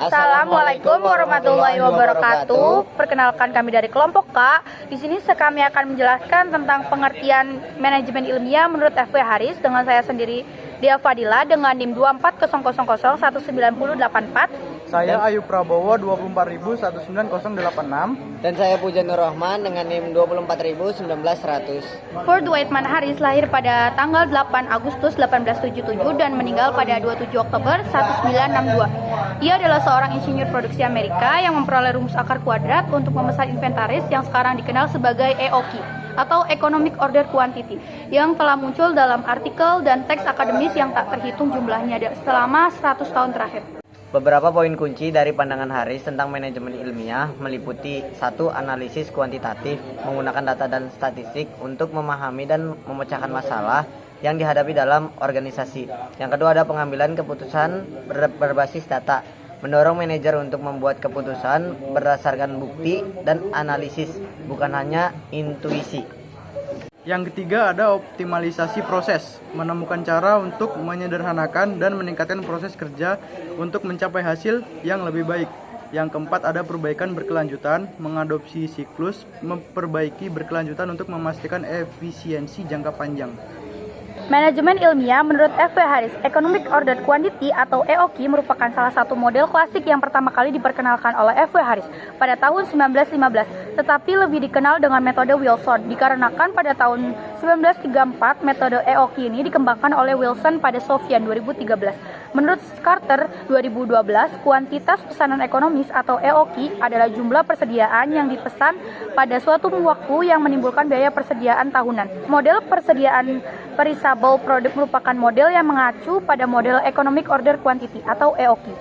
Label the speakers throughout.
Speaker 1: Assalamualaikum warahmatullahi wabarakatuh. Perkenalkan, kami dari kelompok K. Di sini kami akan menjelaskan tentang pengertian manajemen ilmiah menurut F.W. Haris dengan saya sendiri, Dia Fadila, dengan NIM 24000190084.
Speaker 2: Saya Ayu Prabowo 24000 19086.
Speaker 3: Dan saya Puja Nur Rahman dengan NIM 24000 19100.
Speaker 1: Ford Whiteman Haris lahir pada tanggal 8 Agustus 1877 dan meninggal pada 27 Oktober 1962. Ia adalah seorang insinyur produksi Amerika yang memperoleh rumus akar kuadrat untuk memesan inventaris yang sekarang dikenal sebagai EOQ atau Economic Order Quantity, yang telah muncul dalam artikel dan teks akademis yang tak terhitung jumlahnya selama 100 tahun terakhir.
Speaker 3: Beberapa poin kunci dari pandangan Haris tentang manajemen ilmiah meliputi: 1. Analisis kuantitatif menggunakan data dan statistik untuk memahami dan memecahkan masalah yang dihadapi dalam organisasi. Yang kedua, ada pengambilan keputusan berbasis data, mendorong manajer untuk membuat keputusan berdasarkan bukti dan analisis, bukan hanya intuisi.
Speaker 2: Yang ketiga, ada optimalisasi proses, menemukan cara untuk menyederhanakan dan meningkatkan proses kerja untuk mencapai hasil yang lebih baik. Yang keempat, ada perbaikan berkelanjutan, mengadopsi siklus, memperbaiki berkelanjutan untuk memastikan efisiensi jangka panjang.
Speaker 1: Manajemen ilmiah menurut F.W. Haris, Economic Ordered Quantity atau EOQ merupakan salah satu model klasik yang pertama kali diperkenalkan oleh F.W. Haris pada tahun 1915, tetapi lebih dikenal dengan metode Wilson dikarenakan pada tahun 1934 metode EOQ ini dikembangkan oleh Wilson pada Sofian 2013. Menurut Carter 2012, kuantitas pesanan ekonomis atau EOQ adalah jumlah persediaan yang dipesan pada suatu waktu yang menimbulkan biaya persediaan tahunan. Model persediaan perishable product merupakan model yang mengacu pada model Economic Order Quantity atau EOQ.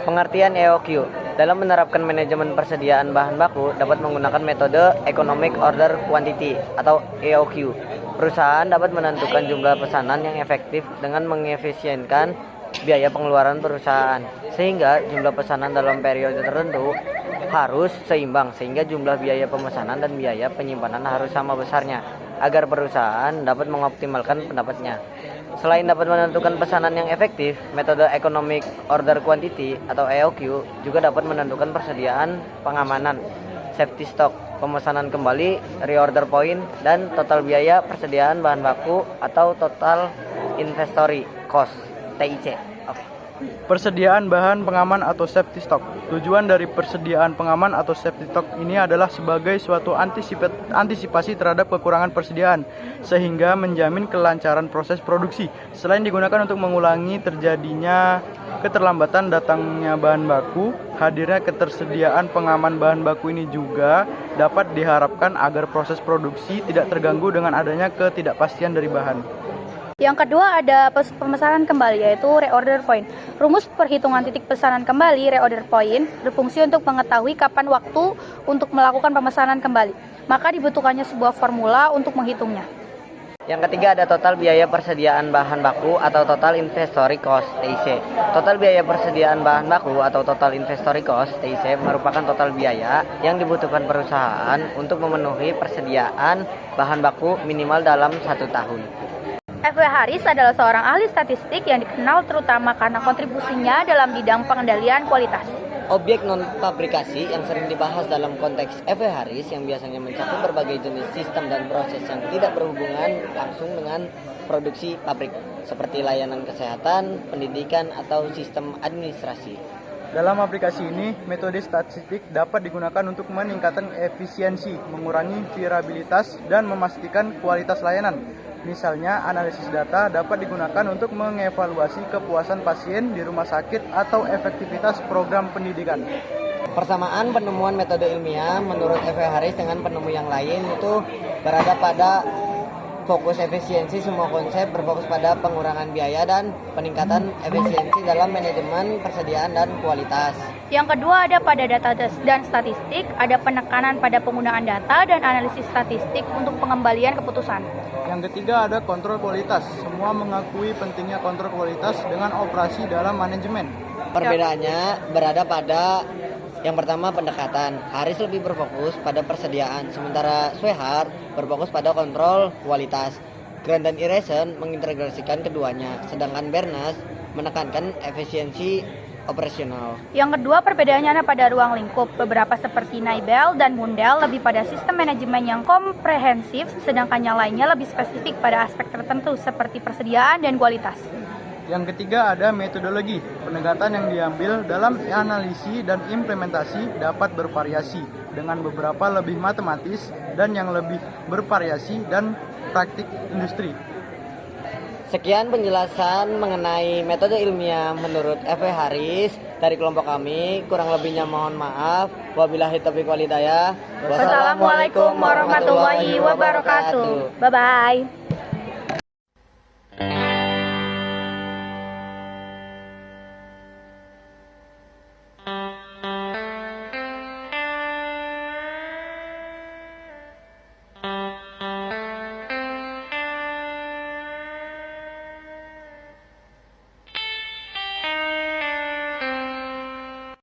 Speaker 3: Pengertian EOQ dalam menerapkan manajemen persediaan bahan baku dapat menggunakan metode Economic Order Quantity atau EOQ. Perusahaan dapat menentukan jumlah pesanan yang efektif dengan mengefisienkan biaya pengeluaran perusahaan, sehingga jumlah pesanan dalam periode tertentu harus seimbang, sehingga jumlah biaya pemesanan dan biaya penyimpanan harus sama besarnya agar perusahaan dapat mengoptimalkan pendapatnya. Selain dapat menentukan pesanan yang efektif, metode Economic Order Quantity atau EOQ juga dapat menentukan persediaan pengamanan, safety stock, pemesanan kembali, reorder point, dan total biaya persediaan bahan baku atau total inventory cost (TIC).
Speaker 2: Persediaan bahan pengaman atau safety stock. Tujuan dari persediaan pengaman atau safety stock ini adalah sebagai suatu antisipasi terhadap kekurangan persediaan, sehingga menjamin kelancaran proses produksi. Selain digunakan untuk mengulangi terjadinya keterlambatan datangnya bahan baku, hadirnya ketersediaan pengaman bahan baku ini juga dapat diharapkan agar proses produksi tidak terganggu dengan adanya ketidakpastian dari bahan.
Speaker 1: Yang kedua, ada pemesanan kembali, yaitu reorder point. Rumus perhitungan titik pesanan kembali reorder point berfungsi untuk mengetahui kapan waktu untuk melakukan pemesanan kembali. Maka dibutuhkannya sebuah formula untuk menghitungnya.
Speaker 3: Yang ketiga, ada total biaya persediaan bahan baku atau total inventory cost (TIC). Total biaya persediaan bahan baku atau total inventory cost (TIC) merupakan total biaya yang dibutuhkan perusahaan untuk memenuhi persediaan bahan baku minimal dalam 1 tahun.
Speaker 1: F.W. Haris adalah seorang ahli statistik yang dikenal terutama karena kontribusinya dalam bidang pengendalian kualitas.
Speaker 3: Objek non-pabrikasi yang sering dibahas dalam konteks F.W. Haris yang biasanya mencakup berbagai jenis sistem dan proses yang tidak berhubungan langsung dengan produksi pabrik, seperti layanan kesehatan, pendidikan, atau sistem administrasi.
Speaker 2: Dalam aplikasi ini, metode statistik dapat digunakan untuk meningkatkan efisiensi, mengurangi variabilitas, dan memastikan kualitas layanan. Misalnya, analisis data dapat digunakan untuk mengevaluasi kepuasan pasien di rumah sakit atau efektivitas program pendidikan.
Speaker 3: Persamaan penemuan metode ilmiah menurut F.W. Haris dengan penemu yang lain itu berada pada fokus efisiensi. Semua konsep berfokus pada pengurangan biaya dan peningkatan efisiensi dalam manajemen persediaan dan kualitas.
Speaker 1: Yang kedua, ada pada data dan statistik, ada penekanan pada penggunaan data dan analisis statistik untuk pengembalian keputusan.
Speaker 2: Yang ketiga, ada kontrol kualitas. Semua mengakui pentingnya kontrol kualitas dengan operasi dalam manajemen.
Speaker 3: Perbedaannya berada pada yang pertama, pendekatan. Haris lebih berfokus pada persediaan, sementara Swehart berfokus pada kontrol kualitas. Grant dan Ireson mengintegrasikan keduanya, sedangkan Bernas menekankan efisiensi operasional.
Speaker 1: Yang kedua, perbedaannya ada pada ruang lingkup. Beberapa seperti Naibel dan Mundell lebih pada sistem manajemen yang komprehensif, sedangkan yang lainnya lebih spesifik pada aspek tertentu seperti persediaan dan kualitas.
Speaker 2: Yang ketiga ada metodologi. Pendekatan yang diambil dalam analisis dan implementasi dapat bervariasi dengan beberapa lebih matematis dan yang lebih bervariasi dan praktik industri.
Speaker 3: Sekian penjelasan mengenai metode ilmiah menurut F.W. Haris dari kelompok kami. Kurang lebihnya mohon maaf. Wabillahi taufiq wal hidayah.
Speaker 1: Wassalamualaikum warahmatullahi wabarakatuh. Bye-bye.